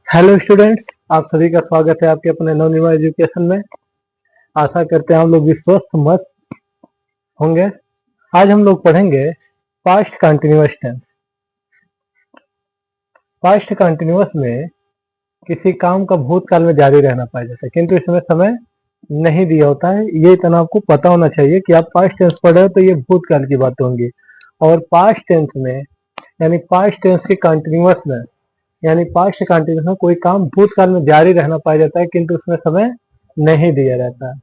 Hello students, आप सभी का स्वागत है आपके अपने नवनिर्माण एजुकेशन में। आशा करते हैं हम लोग भी स्वस्थ मस्त होंगे। आज हम लोग पढ़ेंगे past continuous tense. Past continuous में किसी काम का भूतकाल में जारी रहना पाया जाता है, किंतु इसमें समय नहीं दिया होता है। ये इतना आपको पता होना चाहिए कि आप पास्ट टेंस पढ़ रहे हो तो ये भूतकाल की बातें होंगी। और पास्ट टेंस में यानी पास्ट टेंस के कंटिन्यूअस में यानी पास्ट कंटिन्यूअस में कोई काम भूतकाल में जारी रहना पाया जाता है, किंतु उसमें समय नहीं दिया रहता है।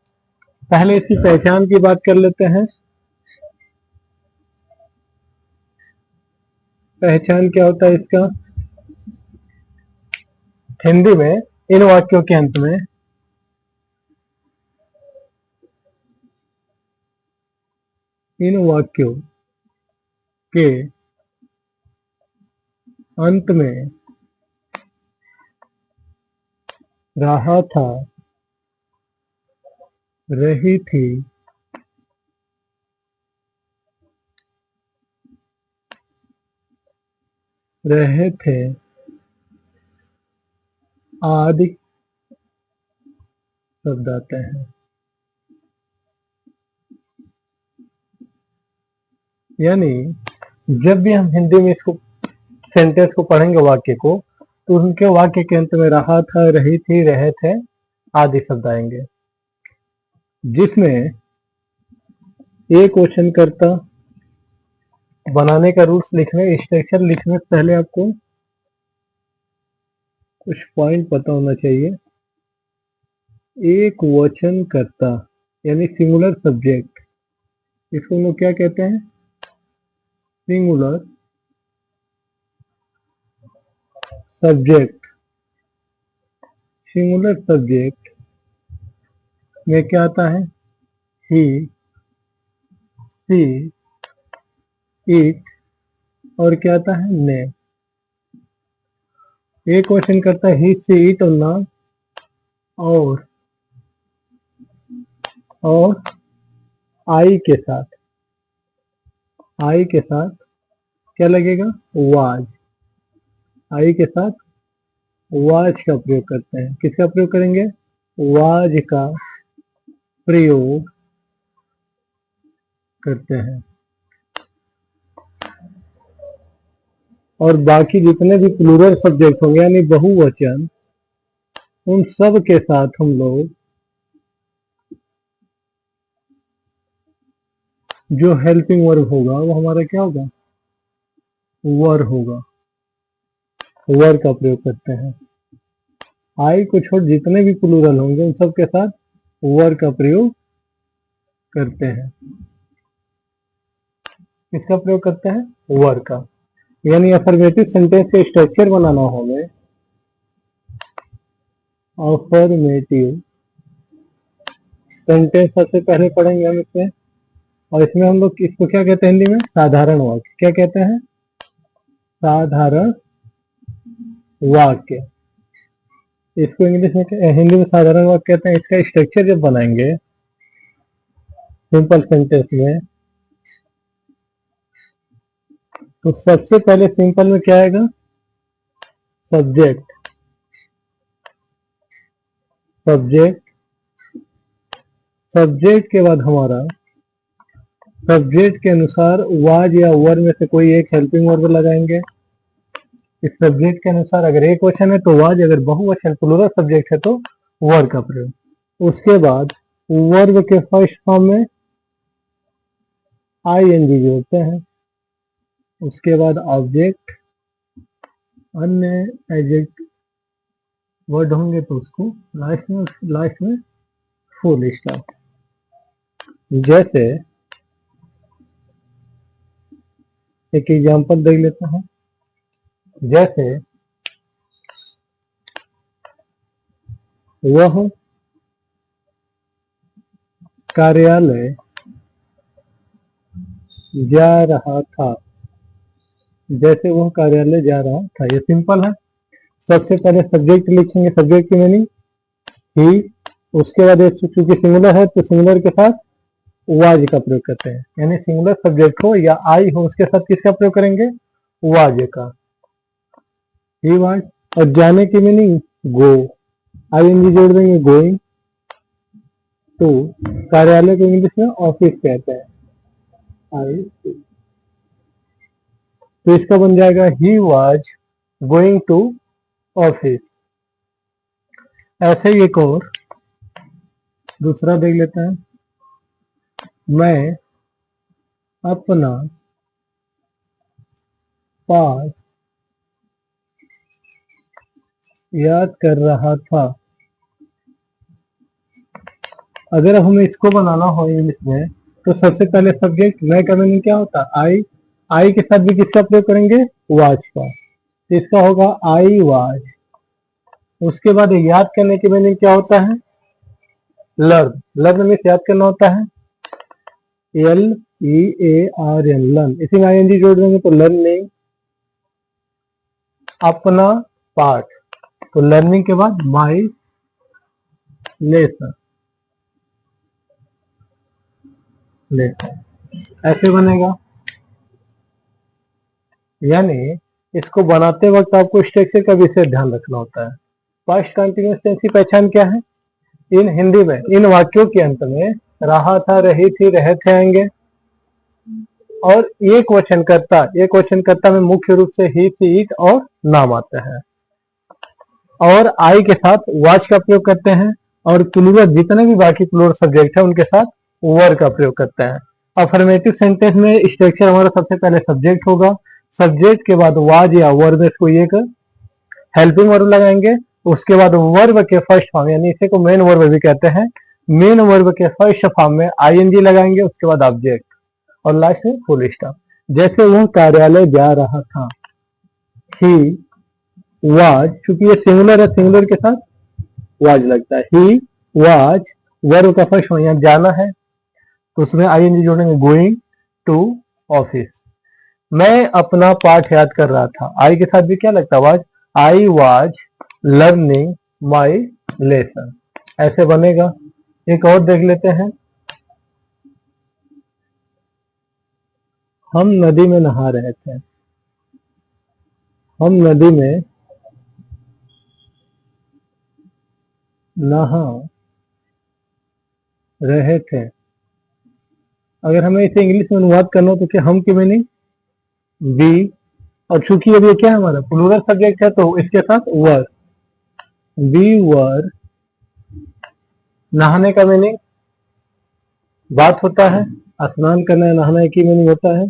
पहले इसकी पहचान की बात कर लेते हैं। पहचान क्या होता है इसका? हिंदी में इन वाक्यों के अंत में इन वाक्यों के अंत में रहा था, रही थी, रहे थे आदि शब्द आते हैं। यानी जब भी हम हिंदी में इसको सेंटेंस को पढ़ेंगे, वाक्य को, तो उनके वाक्य के अंत में रहा था, रही थी, रहे थे आदि शब्द आएंगे, जिसमें एक क्वेश्चन करता बनाने का रूल्स लिखने, स्ट्रक्चर लिखने से पहले आपको कुछ पॉइंट पता होना चाहिए। एक वचन करता यानी सिंगुलर सब्जेक्ट, इसको हम लोग क्या कहते हैं? Singular subject. सिंगुलर सब्जेक्ट में क्या आता है? ही, सी, इट और क्या आता है? ने। एक क्वेश्चन करता है ही, सी, इट और ना, और आई के साथ क्या लगेगा? वाज। आई के साथ वाज का प्रयोग करते हैं। किसका प्रयोग करेंगे? वाज का प्रयोग करते हैं। और बाकी जितने भी प्लूरल सब्जेक्ट होंगे यानी बहुवचन, उन सब के साथ हम लोग जो हेल्पिंग वर्ब होगा वो हमारा क्या होगा? वर होगा। वर का प्रयोग करते हैं। आई को छोड़ जितने भी प्लूरल होंगे उन सब के साथ वर का प्रयोग करते हैं। किसका प्रयोग करते हैं? वर का। यानी अफर्मेटिव सेंटेंस का स्ट्रक्चर बनाना हो हमें, अफर्मेटिव सेंटेंस सबसे पहले पढ़ेंगे हम इसमें। और इसमें हम लोग इसको क्या कहते हैं हिंदी में? साधारण वाक्य। क्या कहते हैं? साधारण वाक्य। इसको इंग्लिश में हिंदी में साधारण वाक्य कहते हैं। इसका स्ट्रक्चर जब बनाएंगे सिंपल सेंटेंस में, तो सबसे पहले सिंपल में क्या आएगा? सब्जेक्ट। सब्जेक्ट के बाद हमारा सब्जेक्ट के अनुसार वाज या वर में से कोई एक हेल्पिंग वर्ब लगाएंगे। इस सब्जेक्ट के अनुसार अगर एक वचन है तो वाज, अगर बहुवचन प्लूरल सब्जेक्ट है तो वर का प्रयोग। उसके बाद वर्ब के फर्स्ट फॉर्म में आईएनजी जोड़ते हैं। उसके बाद ऑब्जेक्ट, अन्य एडजेक्ट वर्ड होंगे तो उसको लास्ट में फुल स्टॉप। जैसे एक एग्जांपल देख लेते हैं। जैसे वह कार्यालय जा रहा था। जैसे वह कार्यालय जा रहा था, ये सिंपल है। सबसे पहले सब्जेक्ट लिखेंगे, सब्जेक्ट की मीनिंग ही। उसके बाद चूंकि सिंगुलर है तो सिंगुलर के साथ वाज का प्रयोग करते हैं। यानी सिंगुलर सब्जेक्ट हो या आई हो, उसके साथ किसका प्रयोग करेंगे? वाज का। ही वाज और जाने की मीनिंग गो, आईएनजी जोड़ देंगे, गोइंग टू। कार्यालय को इंग्लिश में ऑफिस कहते हैं, आई। तो इसका बन जाएगा he was going to office. ऐसे ही एक और दूसरा देख लेते हैं। मैं अपना पाठ याद कर रहा था। अगर हमें इसको बनाना हो इंग्लिश में तो सबसे पहले सब्जेक्ट मैं का मीनिंग क्या होता है, आई। आई के साथ भी किसका प्रयोग करेंगे, वाज का। तो इसका होगा आई वाज। उसके बाद याद करने की मीनिंग क्या होता है, लर्न। लर्न में याद करना होता है, L E A R N, learn. इसी में आईएनजी जोड़ देंगे तो लर्निंग। अपना पाठ, तो लर्निंग के बाद माई लेसन, लेसन ऐसे बनेगा। यानी इसको बनाते वक्त आपको स्ट्रक्चर का विशेष ध्यान रखना होता है। पास्ट कंटिन्यूअस टेंस की पहचान क्या है, इन हिंदी में इन वाक्यों के अंत में रहा था, रही थी, रहे थे आएंगे। और एक वचन कर्ता में मुख्य रूप से ही, सी, इट और नाम आते हैं। और आई के साथ वाच का प्रयोग करते हैं। और प्लूरल जितने भी बाकी प्लूरल सब्जेक्ट है उनके साथ वर का प्रयोग करते हैं। अफर्मेटिव सेंटेंस में स्ट्रक्चर हमारा सबसे पहले सब्जेक्ट होगा, सब्जेक्ट के बाद वाज या वर्ब में कोई एक हेल्पिंग वर्ब लगाएंगे। उसके बाद वर्ब के फर्स्ट फॉर्म, यानी इसे को मेन वर्ब भी कहते हैं, मेन वर्ब के फर्स्ट फॉर्म में आईएनजी लगाएंगे। उसके बाद ऑब्जेक्ट और लास्ट में फुल स्टॉप। जैसे वह कार्यालय जा रहा था, ही वाज, चूंकि ये सिंगुलर है, सिंगुलर के साथ वाज लगता है। ही वाज वर्ब का फर्स्ट फॉर्म, यहाँ जाना है तो उसमें आईएनजी जोड़ेंगे, गोइंग टू ऑफिस। मैं अपना पाठ याद कर रहा था, आई के साथ भी क्या लगता है, was. I was learning my lesson, ऐसे बनेगा। एक और देख लेते हैं। हम नदी में नहा रहे थे, हम नदी में नहा रहे थे। अगर हमें इसे इंग्लिश में अनुवाद करना हो तो क्या, हम की मीनिंग वी। और चूंकि अब ये क्या है, हमारा प्लूरल सब्जेक्ट है तो इसके साथ वर। वी वर, नहाने का मीनिंग बात होता है, स्नान करना है, नहाना एक ही मीनिंग होता है,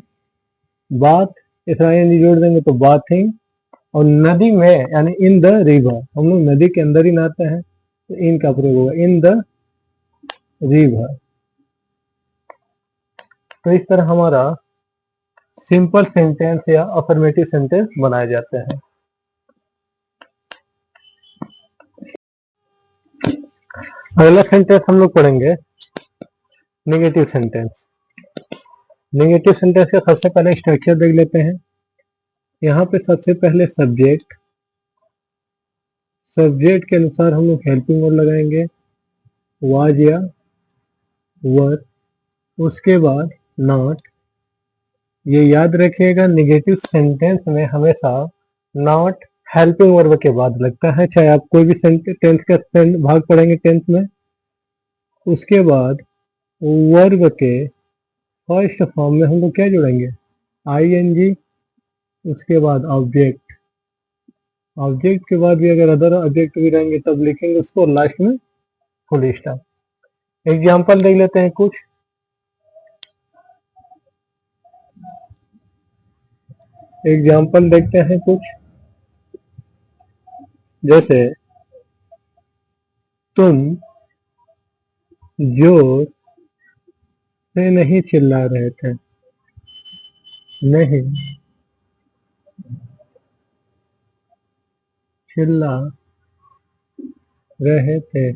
बात। इसमें आईएनजी जोड़ देंगे तो बाथिंग। और नदी में यानी इन द रिवर, हम लोग नदी के अंदर ही नहाते हैं तो इन का प्रयोग होगा, इन द रिवर। तो इस तरह हमारा सिंपल सेंटेंस या अफर्मेटिव सेंटेंस बनाए जाते हैं। अगला सेंटेंस हम लोग पढ़ेंगे नेगेटिव सेंटेंस। नेगेटिव सेंटेंस का सबसे पहले स्ट्रक्चर देख लेते हैं। यहाँ पे सबसे पहले सब्जेक्ट, सब्जेक्ट के अनुसार हम लोग हेल्पिंग वर्ड लगाएंगे, वाज या वर। उसके बाद नॉट। ये याद रखिएगा, नेगेटिव सेंटेंस में हमेशा नॉट हेल्पिंग वर्ब के बाद लगता है, चाहे आप कोई भी टेंस का भाग पढ़ेंगे टेंस में। उसके बाद वर्ब के फर्स्ट फॉर्म में हम लोग क्या जोड़ेंगे, आईएनजी। उसके बाद ऑब्जेक्ट, ऑब्जेक्ट के बाद भी अगर अदर ऑब्जेक्ट भी रहेंगे तब लिखेंगे उसको, और लास्ट में फुल स्टॉप। एग्जाम्पल देख लेते हैं कुछ। एग्जाम्पल देखते हैं कुछ, जैसे तुम जोर से नहीं चिल्ला रहे थे, नहीं चिल्ला रहे थे।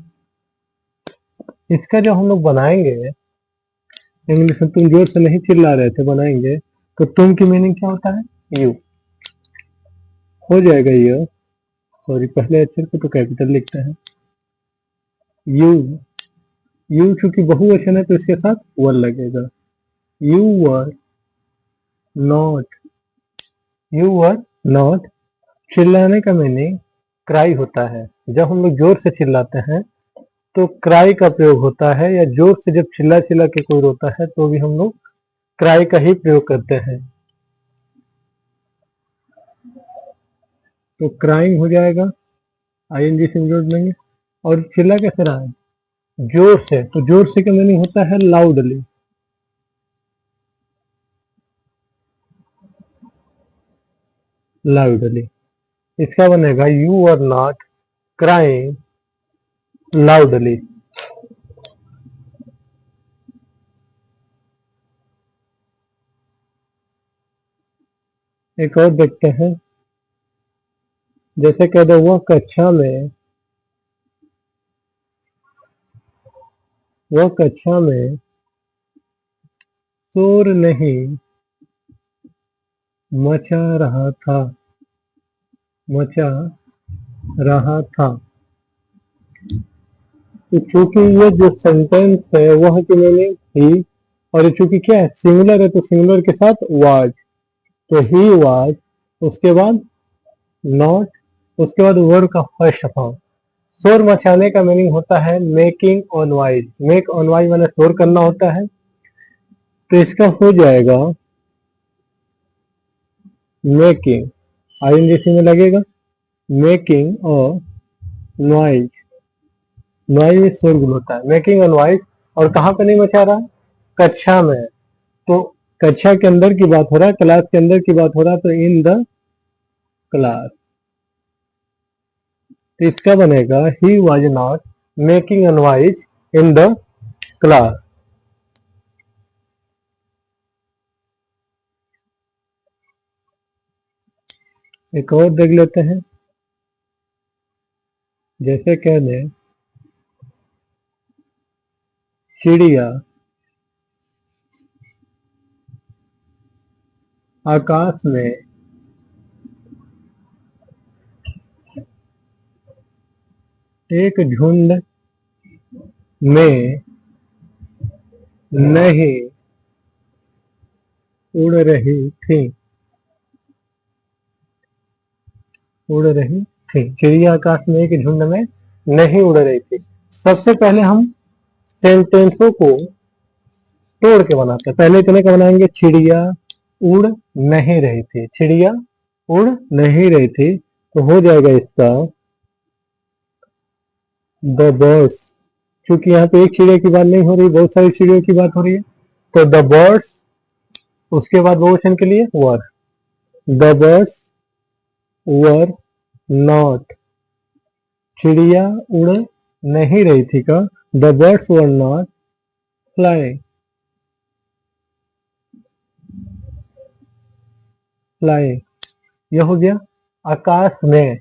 इसका जो हम लोग बनाएंगे इंग्लिश में, तुम जोर से नहीं चिल्ला रहे थे बनाएंगे तो तुम की मीनिंग क्या होता है, यू हो जाएगा। ये सॉरी, पहले अक्षर को तो कैपिटल लिखते हैं, यू। यू चूंकि बहुवचन है तो इसके साथ वर लगेगा। You were not, you were not. चिल्लाने का मीनिंग क्राई होता है। जब हम लोग जोर से चिल्लाते हैं तो क्राई का प्रयोग होता है, या जोर से जब चिल्ला चिल्ला के कोई रोता है तो भी हम लोग क्राई का ही प्रयोग करते हैं। तो क्राइंग हो जाएगा, आईएनजी से जोड़ लेंगे। और चिल्ला कैसे रहा है? जोर से। तो जोर से का मीनिंग होता है लाउडली। लाउडली इसका बनेगा you are not crying loudly. एक और देखते हैं, जैसे कह दो वह कक्षा में शोर नहीं मचा रहा था। मचा रहा था। तो चूंकि ये जो सेंटेंस है वह की मीनिंग ही, और ये चूंकि क्या है, सिंगुलर है, तो सिंगुलर के साथ वाज। तो ही वाज, उसके बाद नॉट, उसके बाद वर्ड का फर्स्ट फॉर्म। शोर मचाने का मीनिंग होता है making on noise. Make on noise माने शोर करना होता है। तो इसका हो जाएगा मेकिंग, आईएनजी में लगेगा, मेकिंग और नॉइज। नॉइज में शोरगुल होता है, मेकिंग ऑन नॉइज। और कहाँ पे नहीं मचा रहा? कक्षा में। तो कक्षा के अंदर की बात हो रहा है, क्लास के अंदर की बात हो रहा है, तो इन द क्लास। तो इसका बनेगा he was not making a noise in the class. एक और देख लेते हैं, जैसे कह दें चिड़िया आकाश में एक झुंड में नहीं उड़ रही थी। उड़ रही थी, चिड़िया आकाश में एक झुंड में नहीं उड़ रही थी। सबसे पहले हम सेंटेंसों को तोड़ के बनाते हैं। पहले इतने का बनाएंगे, चिड़िया उड़ नहीं रही थी। चिड़िया उड़ नहीं रही थी, तो हो जाएगा इसका द बर्ड्स। क्योंकि यहाँ पे एक चिड़िया की बात नहीं हो रही, बहुत सारी चिड़ियों की बात हो रही है। तो द बर्ड्स, उसके बाद बहुवचन के लिए वर, द बर्ड्स वर नॉट। चिड़िया उड़ नहीं रही थी का, the birds were not flying. Flying यह हो गया आकाश में,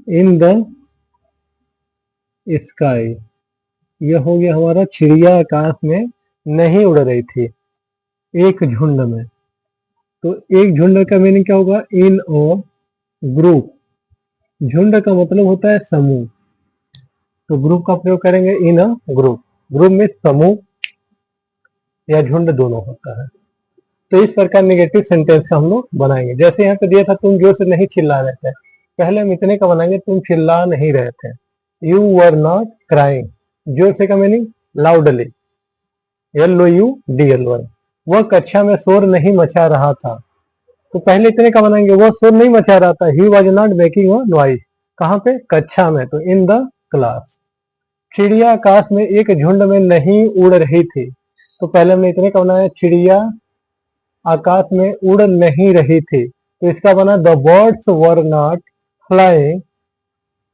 इन द स्काई। यह हो गया हमारा चिड़िया आकाश में नहीं उड़ रही थी, एक झुंड में। तो एक झुंड का मीनिंग क्या होगा? इन अ ग्रुप। झुंड का मतलब होता है समूह, तो ग्रुप का प्रयोग करेंगे इन अ ग्रुप। ग्रुप में समूह या झुंड दोनों होता है। तो इस प्रकार नेगेटिव सेंटेंस का हम लोग बनाएंगे। जैसे यहाँ पे दिया था तुम जोर से नहीं चिल्ला रहे थे, पहले हम इतने का बनाएंगे, तुम चिल्ला नहीं रहे थे। यू वर नॉट क्राइंग, जोर से का मीनिंग लाउडली, LOUDL1। वह कक्षा में शोर नहीं मचा रहा था, तो पहले इतने का बनाएंगे, वो शोर नहीं मचा रहा था। He was not making a noise, कहाँ पे? कक्षा में, तो इन द क्लास। चिड़िया आकाश में एक झुंड में नहीं उड़ रही थी, तो पहले हमने इतने का बनाया, चिड़िया आकाश में उड़ नहीं रही थी, तो इसका बना the birds were not flying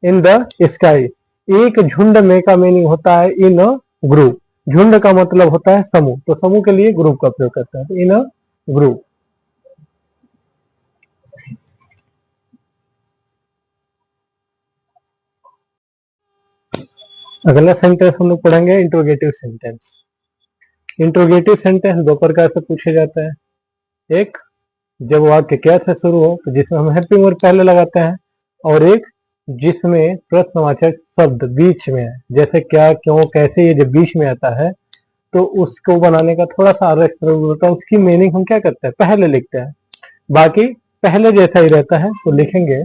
in the sky. एक झुंड में का मीनिंग होता है इन अ ग्रुप। झुंड का मतलब होता है समूह, तो समूह के लिए ग्रुप का प्रयोग करता है, तो इन अ ग्रुप। अगला सेंटेंस हम लोग पढ़ेंगे इंट्रोगेटिव सेंटेंस। इंट्रोगेटिव सेंटेंस दो प्रकार से पूछे जाते हैं। एक, जब वाक्य क्या से शुरू हो, तो जिसमें हम हेल्पिंग वर्ब पहले लगाते हैं, और एक जिसमें प्रश्नवाचक शब्द बीच में है, जैसे क्या, क्यों, कैसे, ये जब बीच में आता है तो उसको बनाने का थोड़ा सा अलग स्वरूप होता है। उसकी मीनिंग हम क्या करते हैं? पहले लिखते हैं, बाकी पहले जैसा ही रहता है। तो लिखेंगे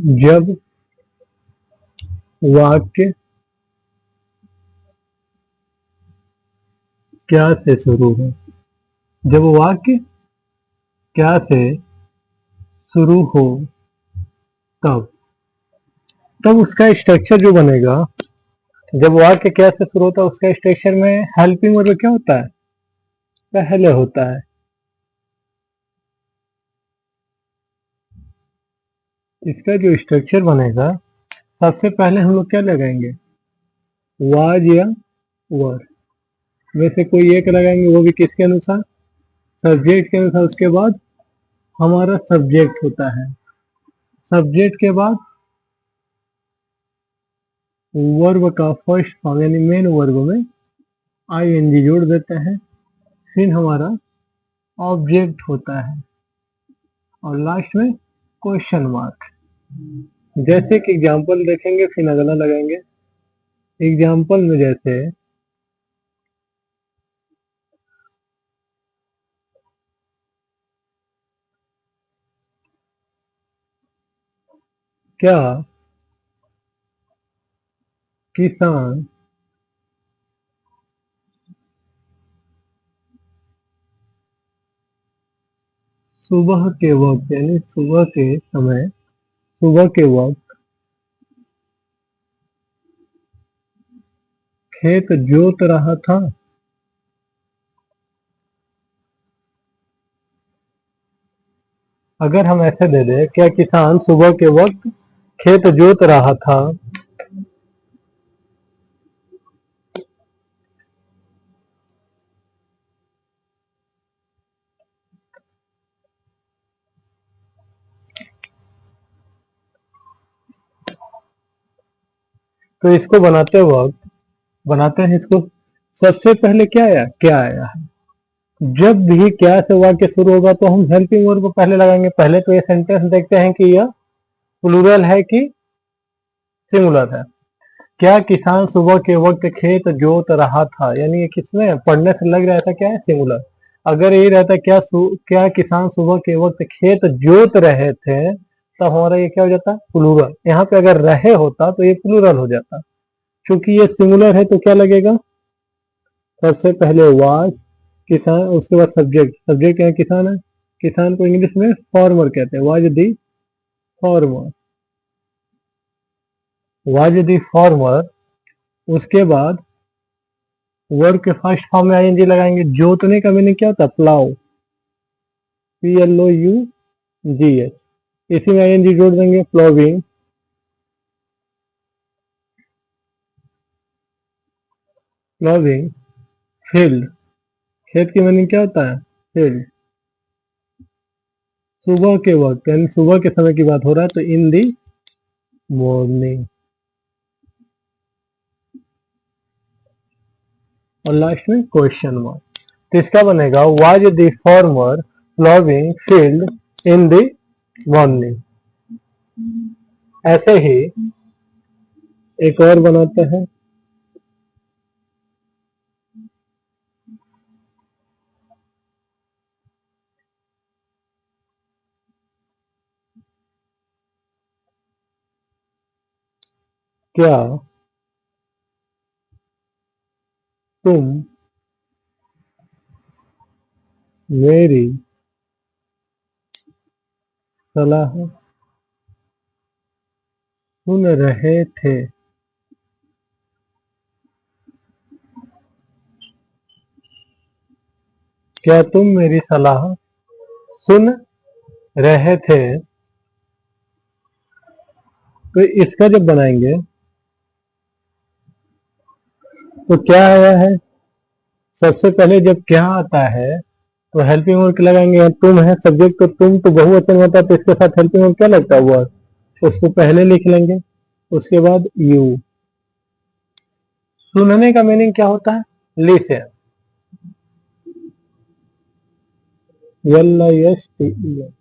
जब वाक्य क्या से शुरू हो, जब वाक्य क्या से शुरू हो तब तब उसका स्ट्रक्चर जो बनेगा, जब वाक्य क्या से शुरू होता है उसका स्ट्रक्चर में हेल्पिंग वर्ब क्या होता है, पहले होता है। इसका जो स्ट्रक्चर बनेगा सबसे पहले हम लोग क्या लगाएंगे, वाज या वर में से कोई एक लगाएंगे, वो भी किसके अनुसार, सब्जेक्ट के अनुसार। उसके बाद हमारा सब्जेक्ट होता है, सब्जेक्ट के बाद वर्ब का फर्स्ट फॉर्म यानी मेन वर्ब में आईएनजी जोड़ देते हैं, फिर हमारा ऑब्जेक्ट होता है और लास्ट में क्वेश्चन मार्क। जैसे कि एग्जांपल देखेंगे फिर अगला लगाएंगे। एग्जांपल में जैसे क्या किसान सुबह के वक्त यानी सुबह के समय, सुबह के वक्त खेत जोत रहा था। अगर हम ऐसे दे दे, क्या किसान सुबह के वक्त खेत जोत रहा था, तो इसको बनाते हैं इसको। सबसे पहले क्या आया है। जब भी क्या से वाक्य शुरू होगा तो हम हेल्पिंग वर्ब को पहले लगाएंगे। पहले तो ये सेंटेंस देखते हैं कि यह प्लूरल है कि सिंगुलर है। क्या किसान सुबह के वक्त खेत जोत रहा था, यानी ये किसमें पढ़ने से लग रहा था क्या है, सिंगुलर। अगर ये रहता क्या किसान सुबह के वक्त खेत जोत रहे थे, तब हमारा ये क्या हो जाता, प्लूरल। यहाँ पे अगर रहे होता तो ये प्लूरल हो जाता। क्योंकि ये सिंगुलर है तो क्या लगेगा, सबसे पहले वाज किसान, उसके बाद सब्जेक्ट, सब्जेक्ट क्या किसान है, किसान को इंग्लिश में फार्मर कहते हैं, was the farmer, was the farmer. उसके बाद वर्ब के फर्स्ट फॉर्म में आईएनजी लगाएंगे। जोतने का मीनिंग क्या होता है, प्लाउ, PLOUGH। इसी में आईएनजी जोड़ देंगे, प्लोविंग, प्लोविंग। फील्ड, खेत की मीनिंग क्या होता है, फील्ड। सुबह के वक्त यानी सुबह के समय की बात हो रहा है तो इन दी मॉर्निंग। और लास्ट में क्वेश्चन मार्क। तो इसका बनेगा was the farmer ploughing field in the morning. ऐसे ही एक और बनाते हैं। क्या तुम मेरी सलाह सुन रहे थे। क्या तुम मेरी सलाह सुन रहे थे। तो इसका जब बनाएंगे तो क्या आया है, सबसे पहले जब क्या आता है तो हेल्पिंग वर्ब लगाएंगे। यहाँ तुम है सब्जेक्ट, तो तुम तो बहुवचन होता है तो इसके साथ हेल्पिंग वर्ब क्या लगता है, वर्ब, उसको पहले लिख लेंगे। उसके बाद यू। सुनने का मीनिंग क्या होता है, लिसन, LISTEN।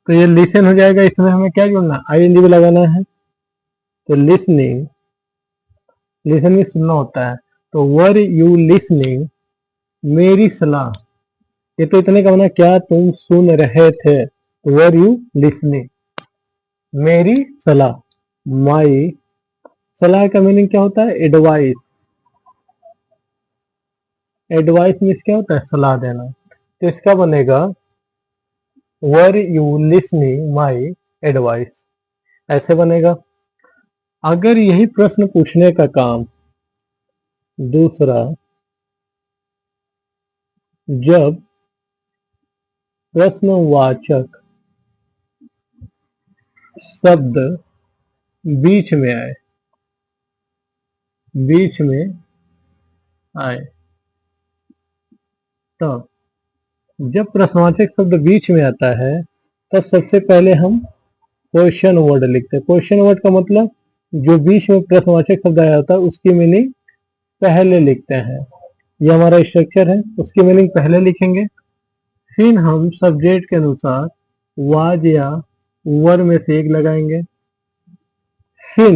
तो ये लिसन हो जाएगा। इसमें हमें क्या जोड़ना, आईएनजी भी लगाना है। तो लिसनिंग, लिसनिंग सुनना होता है। तो वर यू लिसनिंग मेरी सलाह, ये तो इतने का बना, क्या तुम सुन रहे थे, वर यू लिसनिंग। मेरी सलाह, माई, सलाह का मीनिंग क्या होता है, एडवाइस। एडवाइस मीन्स क्या होता है, सलाह देना। तो इसका बनेगा were you listening my advice, ऐसे बनेगा। अगर यही प्रश्न पूछने का काम दूसरा, जब प्रश्नवाचक शब्द बीच में आए, बीच में आए, तब, जब प्रश्नवाचक शब्द बीच में आता है तब सबसे पहले हम क्वेश्चन वर्ड लिखते हैं। क्वेश्चन वर्ड का मतलब जो बीच में प्रश्नवाचक शब्द आया होता है उसकी मीनिंग पहले लिखते हैं। ये हमारा स्ट्रक्चर है, उसकी मीनिंग पहले लिखेंगे, फिर हम सब्जेक्ट के अनुसार वाज या वर में से एक लगाएंगे। फिर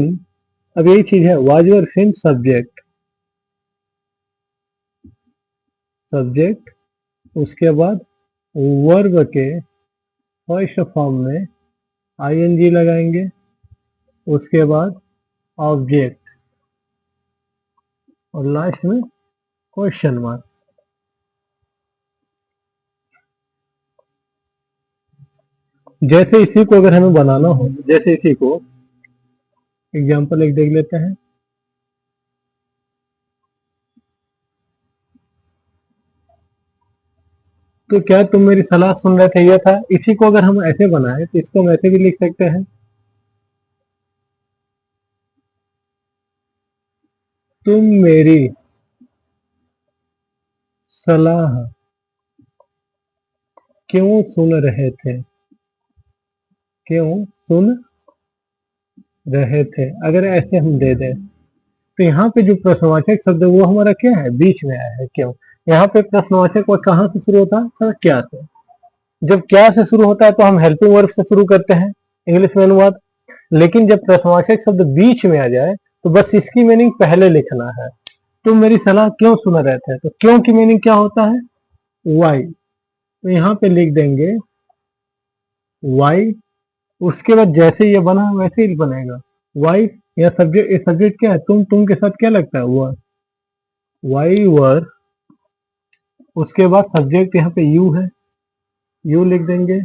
अब यही चीज है, वाज वर फिर सब्जेक्ट, सब्जेक्ट, उसके बाद वर्ब के फर्स्ट फॉर्म में आईएनजी लगाएंगे, उसके बाद ऑब्जेक्ट, और लास्ट में क्वेश्चन मार्क। जैसे इसी को अगर हमें बनाना हो, जैसे इसी को एग्जांपल एक देख लेते हैं। तो क्या तुम मेरी सलाह सुन रहे थे, यह था। इसी को अगर हम ऐसे बनाए तो इसको हम ऐसे भी लिख सकते हैं, तुम मेरी सलाह क्यों सुन रहे थे, क्यों सुन रहे थे। अगर ऐसे हम दे दें तो यहाँ पे जो प्रश्नवाचक शब्द है वो हमारा क्या है, बीच में आया है, क्यों। यहाँ पे प्रश्नवाचक वर्ड कहाँ से शुरू होता है, क्या से। जब क्या से शुरू होता है तो हम हेल्पिंग वर्ब से शुरू करते हैं, इंग्लिश में अनुवाद। लेकिन जब प्रश्नवाचक शब्द बीच में आ जाए तो बस इसकी मीनिंग पहले लिखना है। तुम मेरी सलाह क्यों सुन रहे थे, तो क्यों की मीनिंग क्या होता है, वाई। तो यहाँ पे लिख देंगे वाई, उसके बाद जैसे ये बना वैसे ही बनेगा वाई। या सब्जेक्ट, ये सब्जेक्ट क्या है, तुम के साथ क्या लगता है, वर, वाई वर। उसके बाद सब्जेक्ट यहाँ पे यू है, यू लिख देंगे।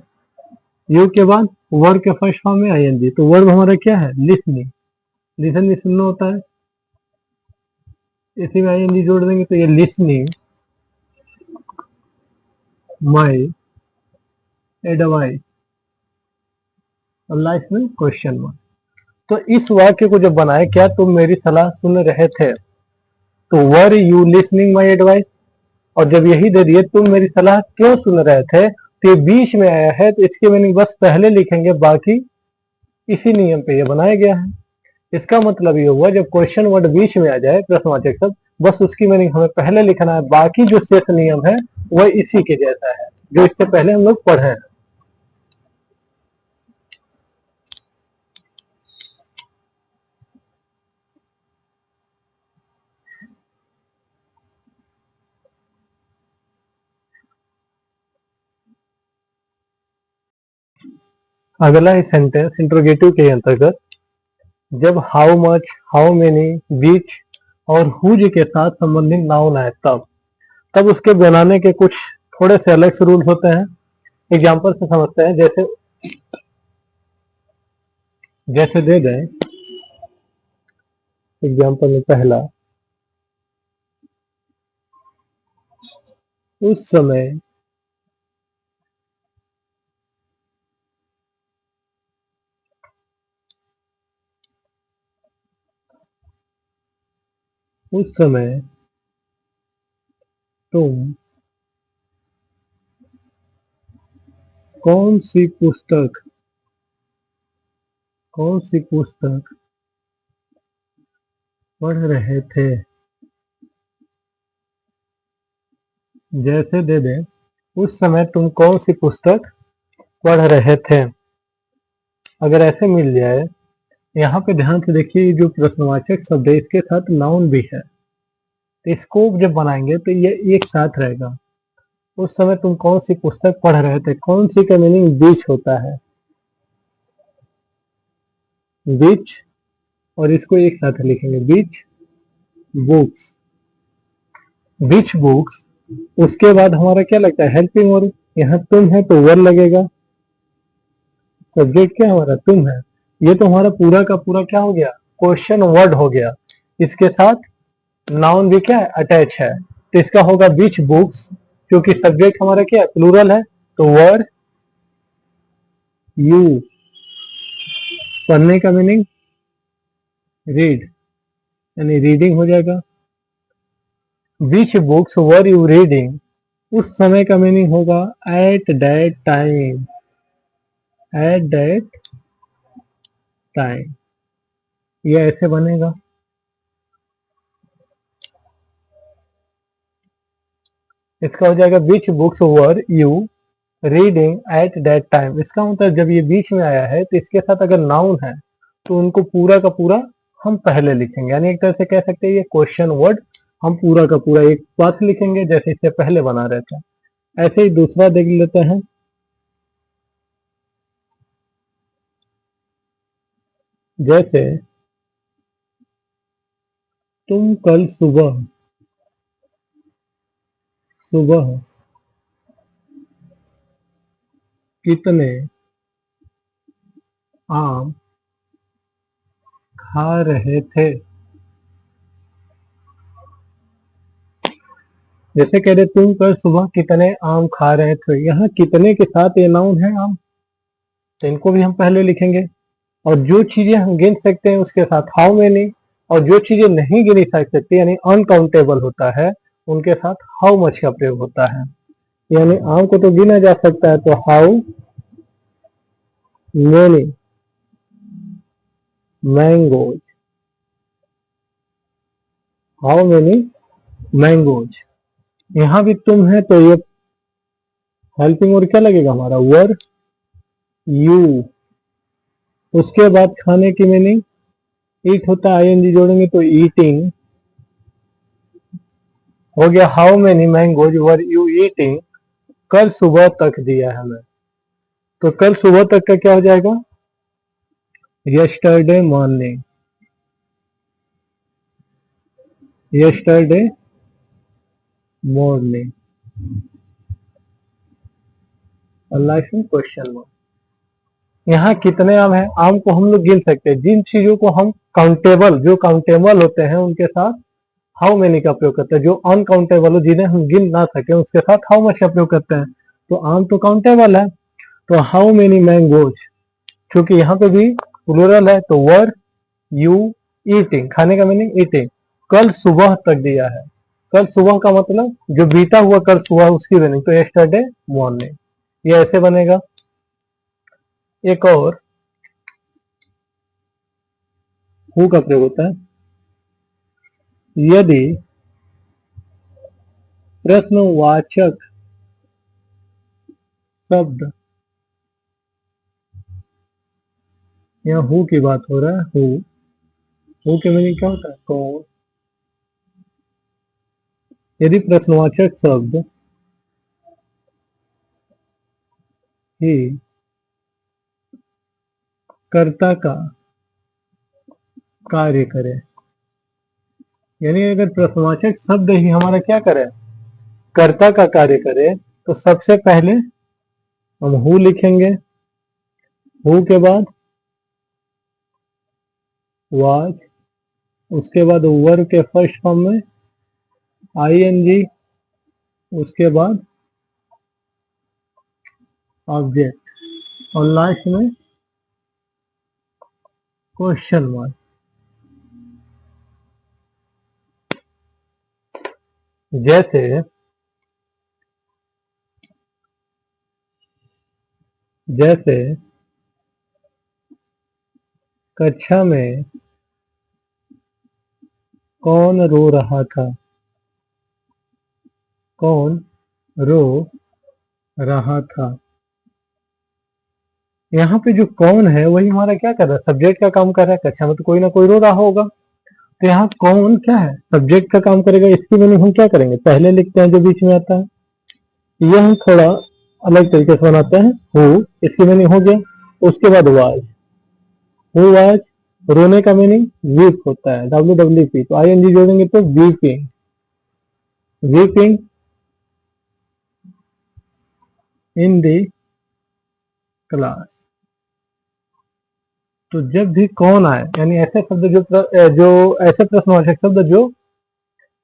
यू के बाद वर्ब के फर्स्ट फॉर्म में आईएनजी, तो वर्ब हमारा क्या है, लिसनिंग। लिसन भी सुनना होता है, इसी में आईएनजी जोड़ देंगे तो ये लिसनिंग माई एडवाइस, और लास्ट में क्वेश्चन मार्क। तो इस वाक्य को जब बनाए, क्या तुम मेरी सलाह सुन रहे थे, तो were you listening my advice. और जब यही दे दिए तुम मेरी सलाह क्यों सुन रहे थे, तो ये बीच में आया है तो इसकी मीनिंग बस पहले लिखेंगे, बाकी इसी नियम पे ये बनाया गया है। इसका मतलब ये हुआ, जब क्वेश्चन वर्ड बीच में आ जाए प्रश्नवाचक शब्द, बस उसकी मीनिंग हमें पहले लिखना है, बाकी जो शेष नियम है वह इसी के जैसा है जो इससे पहले हम लोग पढ़े हैं। अगला है सेंटेंस इंट्रोगेटिव के अंतर्गत, जब हाउ मच, हाउ मेनी, विच और हुज के साथ संबंधित नाउन आए तब उसके बनाने के कुछ थोड़े से अलग से रूल्स होते हैं। एग्जाम्पल से समझते हैं, जैसे जैसे दे दें एग्जाम्पल में पहला, उस समय उस समय तुम कौन सी पुस्तक, कौन सी पुस्तक पढ़ रहे थे। जैसे दे दें, उस समय तुम कौन सी पुस्तक पढ़ रहे थे। अगर ऐसे मिल जाए, यहाँ पे ध्यान से देखिए, जो प्रश्नवाचक शब्द है इसके साथ नाउन भी है, तो इसको जब बनाएंगे तो ये एक साथ रहेगा। उस समय तुम कौन सी पुस्तक पढ़ रहे थे, कौन सी का मीनिंग बीच होता है, बीच, और इसको एक साथ लिखेंगे, बीच बुक्स, बीच बुक्स। उसके बाद हमारा क्या लगता है, हेल्पिंग वर्ब। यहाँ तुम है तो वर लगेगा, सब्जेक्ट क्या हमारा तुम है। ये तो हमारा पूरा का पूरा क्या हो गया, क्वेश्चन वर्ड हो गया। इसके साथ नाउन भी क्या है, अटैच है, तो इसका होगा बीच बुक्स। क्योंकि सब्जेक्ट हमारा क्या है, प्लूरल है, तो वर यू, पढ़ने का मीनिंग रीड, यानी रीडिंग हो जाएगा। विच बुक्स वर यू रीडिंग, उस समय का मीनिंग होगा at that time, at that time. ये ऐसे बनेगा। इसका हो जाएगा विच books were you reading at that time. इसका मतलब जब ये बीच में आया है तो इसके साथ अगर नाउन है तो उनको पूरा का पूरा हम पहले लिखेंगे, यानी एक तरह से कह सकते हैं ये क्वेश्चन वर्ड हम पूरा का पूरा एक बात लिखेंगे जैसे इससे पहले बना रहता है। ऐसे ही दूसरा देख लेते हैं, जैसे तुम कल सुबह सुबह कितने आम खा रहे थे। जैसे कह रहे तुम कल सुबह कितने आम खा रहे थे, यहाँ कितने के साथ ये नाउन है आम, तो इनको भी हम पहले लिखेंगे। और जो चीजें हम गिन सकते हैं उसके साथ हाउ मेनी, और जो चीजें नहीं गिनी जा सकती यानी अनकाउंटेबल होता है उनके साथ हाउ मच का प्रयोग होता है। यानी आम को तो गिना जा सकता है, तो how many mangoes, how many mangoes. यहाँ भी तुम है तो ये हेल्पिंग वर्ड क्या लगेगा हमारा, वर यू। उसके बाद खाने की मीनिंग ईट होता है, आईएनजी जोड़ेंगे तो ईटिंग हो गया। How many mangoes were you eating, कल सुबह तक दिया है हमें, तो कल सुबह तक का क्या हो जाएगा, यस्टरडे मॉर्निंग, यस्टरडे मॉर्निंग। और लास्ट में क्वेश्चन मार्क। यहाँ कितने आम है, आम को हम लोग गिन सकते हैं, जिन चीजों को हम काउंटेबल, जो काउंटेबल होते हैं उनके साथ हाउ मेनी का प्रयोग करते हैं, जो अनकाउंटेबल हो जिन्हें हम गिन ना सके उसके साथ हाउ मच का प्रयोग करते हैं। तो आम तो काउंटेबल है, तो हाउ मेनी मैंगोज, क्योंकि यहाँ पे भी प्लूरल है तो वर यू ईटिंग, खाने का मीनिंग ईटिंग, कल सुबह तक दिया है। कल सुबह का मतलब जो बीता हुआ कल सुबह उसकी मीनिंग, तो यस्टरडे मॉर्निंग। ये ऐसे बनेगा। एक और हु का प्रयोग होता है, यदि प्रश्नवाचक शब्द, यहाँ हु की बात हो रहा है, हु के मीनिंग क्या होता है, कौन। यदि प्रश्नवाचक शब्द ही कर्ता का कार्य करे, यानी अगर प्रश्नवाचक शब्द ही हमारा क्या करे, कर्ता का कार्य करे, तो सबसे पहले हम हु लिखेंगे, हु के बाद वाज, उसके बाद वर्ब के फर्स्ट फॉर्म में आईएनजी, उसके बाद ऑब्जेक्ट, और लास्ट में क्वेश्चन मार्क। जैसे जैसे कक्षा में कौन रो रहा था, कौन रो रहा था। यहाँ पे जो कौन है वही हमारा क्या कर रहा है, सब्जेक्ट का काम कर रहा है। कक्षा में तो कोई ना कोई रो रहा होगा, तो यहाँ कौन क्या है, सब्जेक्ट का काम करेगा। इसकी मीनिंग हम क्या करेंगे, पहले लिखते हैं जो बीच में आता है, ये हम थोड़ा अलग तरीके से बनाते हैं। हु, इसकी मीनिंग हो गया। उसके बाद वाज, हु वाज, रोने का मीनिंग वीप होता है, WWP, तो ING जोड़ेंगे तो weeping, weeping in the class. तो जब भी कौन आए, यानी ऐसे शब्द जो ऐसे प्रश्नवाचक शब्द जो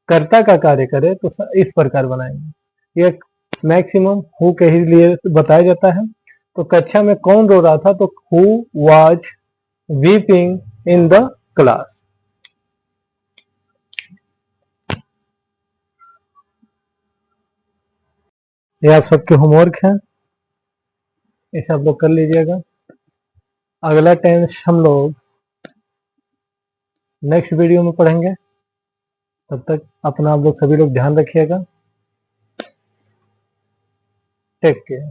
कर्ता का कार्य करे, तो इस प्रकार बनाएंगे। ये मैक्सिमम हु के ही लिए बताया जाता है। तो कक्षा में कौन रो रहा था, तो who was weeping in the class. ये आप सबके होमवर्क है, इसे आप लोग कर लीजिएगा। अगला टेंस हम लोग नेक्स्ट वीडियो में पढ़ेंगे। तब तक अपना आप लोग सभी लोग ध्यान रखिएगा। Take care.